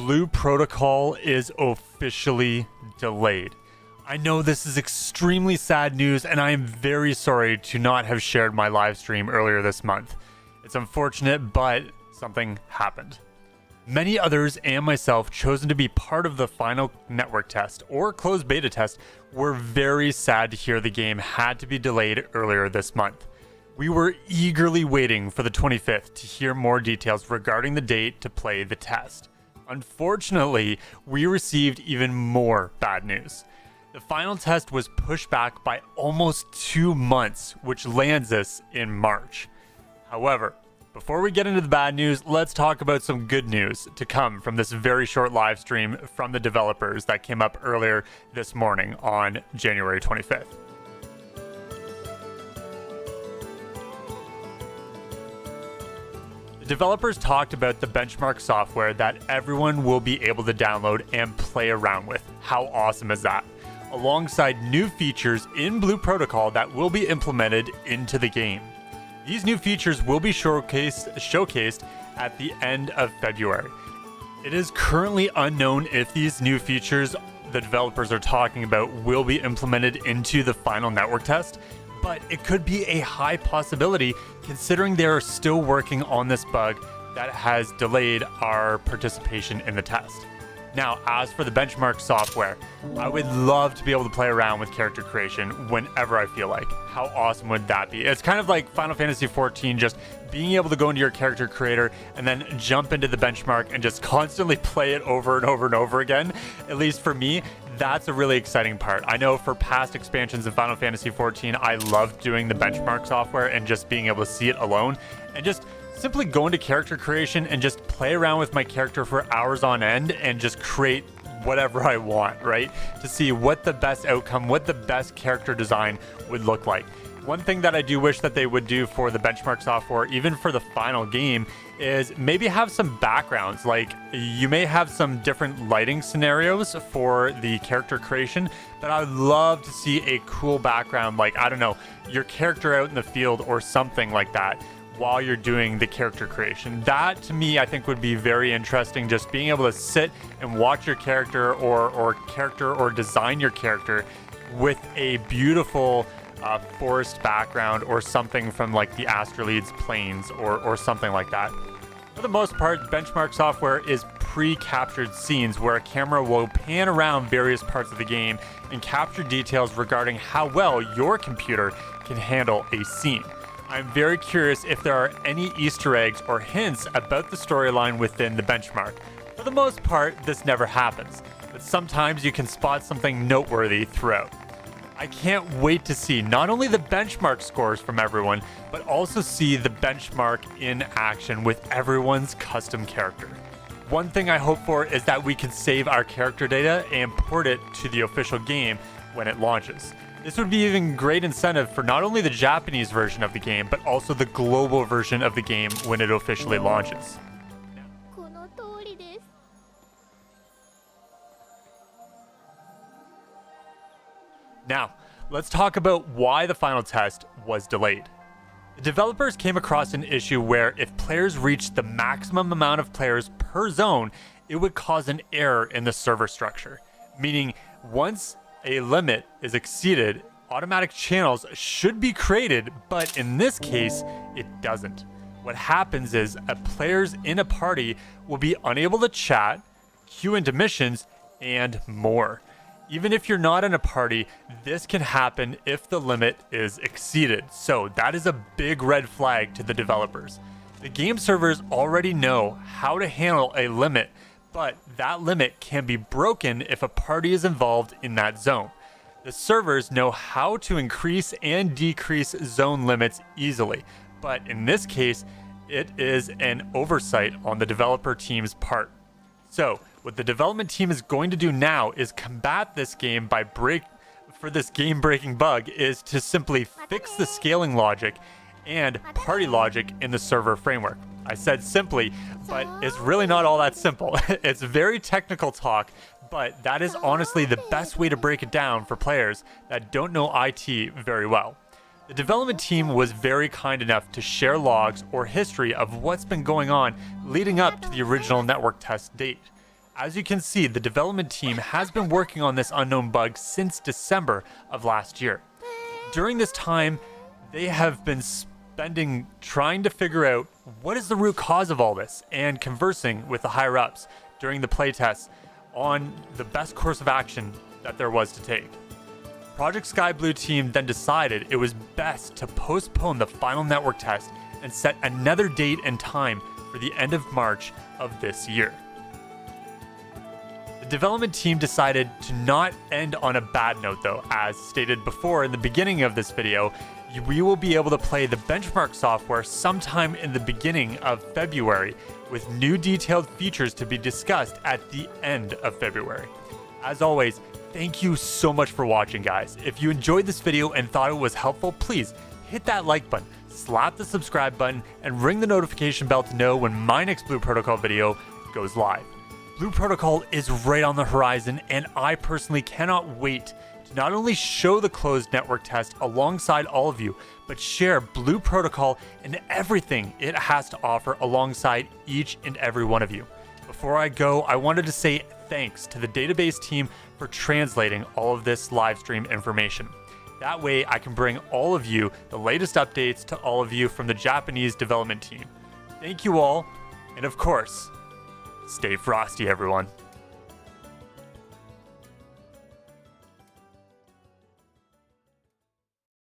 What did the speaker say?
Blue Protocol is officially delayed. I know this is extremely sad news, and I am very sorry to not have shared my live stream earlier this month. It's unfortunate, but something happened. Many others and myself chosen to be part of the final network test or closed beta test were very sad to hear the game had to be delayed earlier this month. We were eagerly waiting for the 25th to hear more details regarding the date to play the test. Unfortunately, we received even more bad news. The final test was pushed back by almost 2 months, which lands us in March. However, before we get into the bad news, let's talk about some good news to come from this very short live stream from the developers that came up earlier this morning on January 25th. The developers talked about the benchmark software that everyone will be able to download and play around with. How awesome is that? Alongside new features in Blue Protocol that will be implemented into the game. These new features will be showcased at the end of February. It is currently unknown if these new features the developers are talking about will be implemented into the final network test, but it could be a high possibility considering they are still working on this bug that has delayed our participation in the test. Now, as for the benchmark software, I would love to be able to play around with character creation whenever I feel like. How awesome would that be? It's kind of like Final Fantasy XIV, just being able to go into your character creator and then jump into the benchmark and just constantly play it over and over and over again. At least for me, that's a really exciting part. I know for past expansions of Final Fantasy XIV, I loved doing the benchmark software and just being able to see it alone and just simply go into character creation and just play around with my character for hours on end and just create whatever I want, right? To see what the best outcome, what the best character design would look like. One thing that I do wish that they would do for the benchmark software, even for the final game, is maybe have some backgrounds. Like you may have some different lighting scenarios for the character creation, but I would love to see a cool background, like, I don't know, your character out in the field or something like that, while you're doing the character creation. That to me, I think would be very interesting, just being able to sit and watch your character or design your character with a beautiful forest background or something from like the Astraleads plains or something like that. For the most part, benchmark software is pre-captured scenes where a camera will pan around various parts of the game and capture details regarding how well your computer can handle a scene. I'm very curious if there are any Easter eggs or hints about the storyline within the benchmark. For the most part, this never happens, but sometimes you can spot something noteworthy throughout. I can't wait to see not only the benchmark scores from everyone, but also see the benchmark in action with everyone's custom character. One thing I hope for is that we can save our character data and port it to the official game when it launches. This would be even great incentive for not only the Japanese version of the game, but also the global version of the game when it officially launches. Now, let's talk about why the final test was delayed. The developers came across an issue where if players reached the maximum amount of players per zone, it would cause an error in the server structure, meaning once a limit is exceeded, automatic channels should be created, but in this case, it doesn't. What happens is players in a party will be unable to chat, queue into missions, and more. Even if you're not in a party, this can happen if the limit is exceeded. So that is a big red flag to the developers. The game servers already know how to handle a limit, but that limit can be broken if a party is involved in that zone. The servers know how to increase and decrease zone limits easily, but in this case, it is an oversight on the developer team's part. So, what the development team is going to do now is combat this game for this game-breaking bug is to simply fix the scaling logic and party logic in the server framework. I said simply, but it's really not all that simple. It's very technical talk, but that is honestly the best way to break it down for players that don't know IT very well. The development team was very kind enough to share logs or history of what's been going on leading up to the original network test date. As you can see, the development team has been working on this unknown bug since December of last year. During this time, they have been spending trying to figure out what is the root cause of all this and conversing with the higher ups during the playtests on the best course of action that there was to take. Project Sky Blue team then decided it was best to postpone the final network test and set another date and time for the end of March of this year. The development team decided to not end on a bad note though. As stated before in the beginning of this video, we will be able to play the benchmark software sometime in the beginning of February, with new detailed features to be discussed at the end of February. As always, thank you so much for watching, guys. If you enjoyed this video and thought it was helpful, please hit that like button, slap the subscribe button, and ring the notification bell to know when my next Blue Protocol video goes live. Blue Protocol is right on the horizon, and I personally cannot wait to not only show the closed network test alongside all of you, but share Blue Protocol and everything it has to offer alongside each and every one of you. Before I go, I wanted to say thanks to the database team for translating all of this live stream information. That way I can bring all of you the latest updates to all of you from the Japanese development team. Thank you all, and of course, stay frosty, everyone.